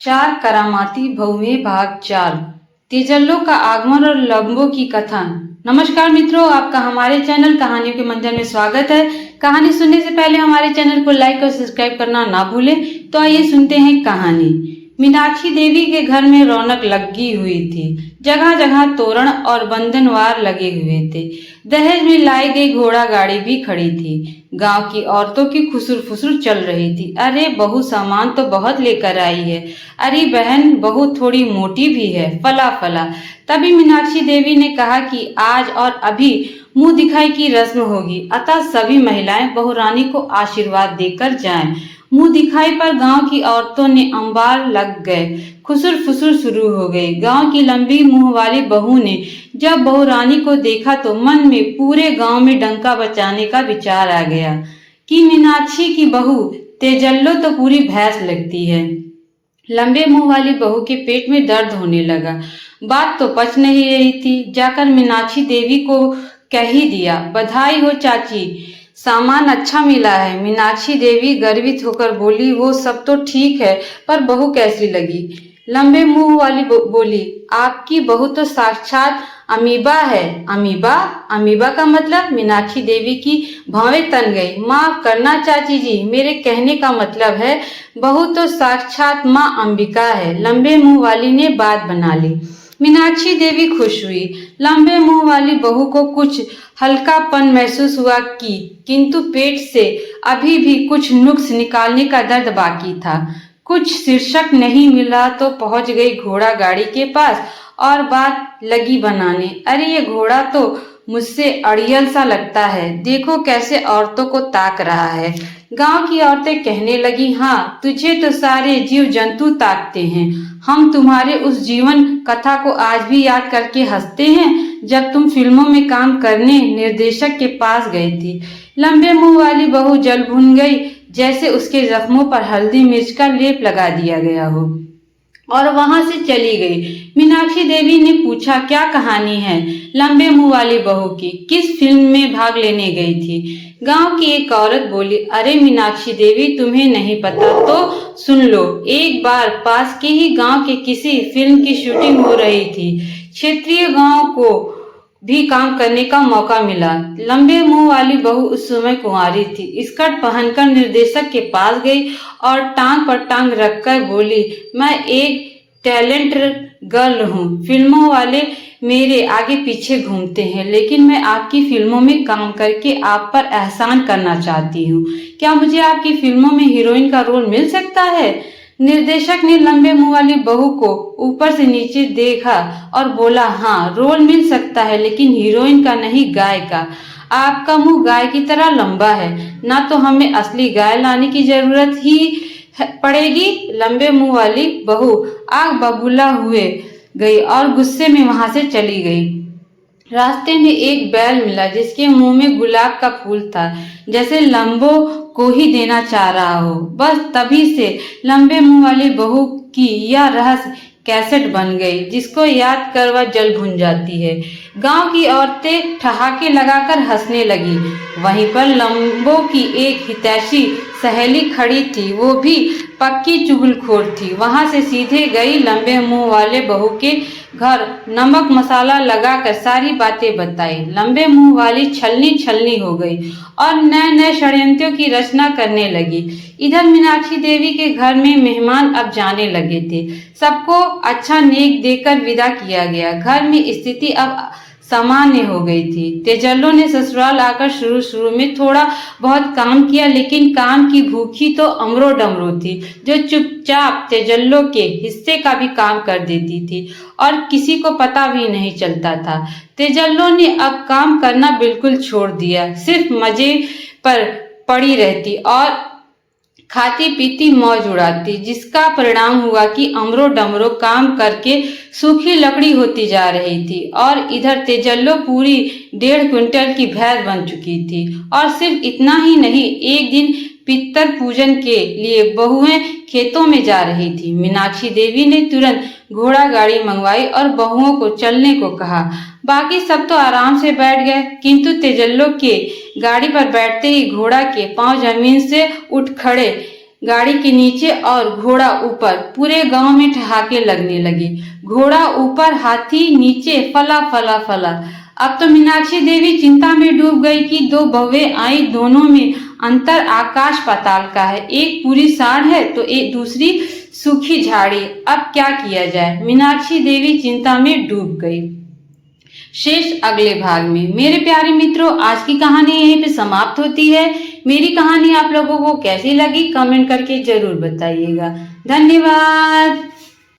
चार करामाती बहुएं भाग 4 तेजल्लो का आगमन और लंबो की कथा। नमस्कार मित्रों, आपका हमारे चैनल कहानियों के मंदिर में स्वागत है। कहानी सुनने से पहले हमारे चैनल को लाइक और सब्सक्राइब करना ना भूलें। तो आइए सुनते हैं कहानी। मीनाक्षी देवी के घर में रौनक लगी हुई थी। जगह जगह तोरण और बंधनवार लगे हुए थे। दहेज में लाई गई घोड़ा गाड़ी भी खड़ी थी। गांव की औरतों की खुसुर फुसुर चल रही थी। अरे बहू सामान तो बहुत लेकर आई है। अरे बहन बहू थोड़ी मोटी भी है, फला फला। तभी मीनाक्षी देवी ने कहा कि आज और अभी मुंह दिखाई की रस्म होगी, अतः सभी महिलाएं बहुरानी को आशीर्वाद देकर जाएं। मुंह दिखाई पर गांव की औरतों ने अंबार लग गए। खुसुर फुसुर शुरू हो गई। गांव की लंबी मुंह वाली बहू ने जब बहुरानी को देखा तो मन में पूरे गांव में डंका बचाने का विचार आ गया कि मीनाक्षी की बहू तेजल्लो तो पूरी भैंस लगती है। लंबे मुंह वाली बहू के पेट में दर्द होने लगा। बात तो पच नहीं रही थी। जाकर मीनाक्षी देवी को कह ही दिया, बधाई हो चाची, सामान अच्छा मिला है। मीनाक्षी देवी गर्वित होकर बोली, वो सब तो ठीक है, पर बहू कैसी लगी? लंबे मुंह वाली बोली, आपकी बहू तो साक्षात अमीबा है। अमीबा? अमीबा का मतलब? मीनाक्षी देवी की भौवें तन गई। माफ करना चाची जी, मेरे कहने का मतलब है बहू तो साक्षात माँ अंबिका है। लंबे मुंह वाली ने बात बना ली। मीनाक्षी देवी खुश हुई। लंबे मुंह वाली बहू को कुछ हल्कापन महसूस हुआ किंतु पेट से अभी भी कुछ नुक्स निकालने का दर्द बाकी था। कुछ शीर्षक नहीं मिला तो पहुंच गई घोड़ा गाड़ी के पास और बात लगी बनाने। अरे ये घोड़ा तो मुझसे अड़ियल सा लगता है, देखो कैसे औरतों को ताक रहा है। गांव की औरतें कहने लगी, हाँ तुझे तो सारे जीव जंतु ताकते हैं। हम तुम्हारे उस जीवन कथा को आज भी याद करके हंसते हैं जब तुम फिल्मों में काम करने निर्देशक के पास गई थी। लंबे मुंह वाली बहू जल भुन गई, जैसे उसके जख्मों पर हल्दी मिर्च का लेप लगा दिया गया हो, और वहां से चली गई। मीनाक्षी देवी ने पूछा, क्या कहानी है लंबे मुंह वाली बहू की? किस फिल्म में भाग लेने गई थी? गांव की एक औरत बोली, अरे मीनाक्षी देवी, तुम्हें नहीं पता तो सुन लो। एक बार पास के ही गांव के किसी फिल्म की शूटिंग हो रही थी। क्षेत्रीय गांव को भी काम करने का मौका मिला। लंबे मुंह वाली बहू उस समय कुंवारी थी। स्कर्ट पहनकर निर्देशक के पास गई और टांग पर टांग रखकर बोली, मैं एक टैलेंट गर्ल हूँ। फिल्मों वाले मेरे आगे पीछे घूमते हैं, लेकिन मैं आपकी फिल्मों में काम करके आप पर एहसान करना चाहती हूँ। क्या मुझे आपकी फिल्मों में हीरोइन का रोल मिल सकता है? निर्देशक ने लंबे मुंह वाली बहू को ऊपर से नीचे देखा और बोला, हाँ रोल मिल सकता है, लेकिन हीरोइन का नहीं, गाय का। आपका मुंह गाय की तरह लंबा है, ना तो हमें असली गाय लाने की जरूरत ही पड़ेगी। लंबे मुंह वाली बहू आग बबूला हुए गई और गुस्से में वहां से चली गई। रास्ते में एक बैल मिला जिसके मुंह में गुलाब का फूल था, जैसे लंबो को ही देना चाह रहा हो। बस तभी से लंबे मुंह वाली बहू की यह रहस्य कैसेट बन गई, जिसको याद कर वह जल भुन जाती है। गांव की औरतें ठहाके लगाकर हंसने लगी। वहीं पर लंबो की एक हितैषी सहेली खड़ी थी, वो भी पक्की चुगलखोर थी। वहां से सीधे गई लंबे मुंह वाले बहू के घर, नमक मसाला लगाकर सारी बातें बताई। लंबे मुंह वाली छलनी छलनी हो गई और नए नए षड्यंत्रों की रचना करने लगी। इधर मीनाक्षी देवी के घर में मेहमान अब जाने लगे थे। सबको अच्छा नेक देकर विदा किया गया। घर में स्थिति अब सामान्य हो गई थी। तेजल्लो ने ससुराल आकर शुरू में थोड़ा बहुत काम किया, लेकिन काम की भूखी तो अमरो डमरो थी, जो चुपचाप तेजल्लो के हिस्से का भी काम कर देती थी और किसी को पता भी नहीं चलता था। तेजल्लो ने अब काम करना बिल्कुल छोड़ दिया, सिर्फ मजे पर पड़ी रहती और खाती पीती मौज उड़ाती, जिसका परिणाम हुआ कि अमरो डमरो काम करके सूखी लकड़ी होती जा रही थी। और इधर तेजल्लो पूरी 1.5 क्विंटल की भैंस बन चुकी थी। और सिर्फ इतना ही नहीं, एक दिन पितर पूजन के लिए बहुएं खेतों में जा रही थी। मीनाक्षी देवी ने तुरंत घोड़ा गाड़ी मंगवाई और बहुओं को चलने को कहा। बाकी सब तो आराम से बैठ गए, किंतु तेजल्लो के गाड़ी पर बैठते ही घोड़ा के पांव जमीन से उठ खड़े। गाड़ी के नीचे और घोड़ा ऊपर, पूरे गांव में ठहाके लगने लगे। घोड़ा ऊपर, हाथी नीचे, फला फला फला। अब तो मीनाक्षी देवी चिंता में डूब गई कि दो बहुएं आई, दोनों में अंतर आकाश पाताल का है। एक पूरी सांड है तो एक दूसरी सूखी झाड़ी। अब क्या किया जाए? मीनाक्षी देवी चिंता में डूब गई। शेष अगले भाग में। मेरे प्यारे मित्रों, आज की कहानी यहीं पे समाप्त होती है। मेरी कहानी आप लोगों को कैसी लगी कमेंट करके जरूर बताइएगा। धन्यवाद।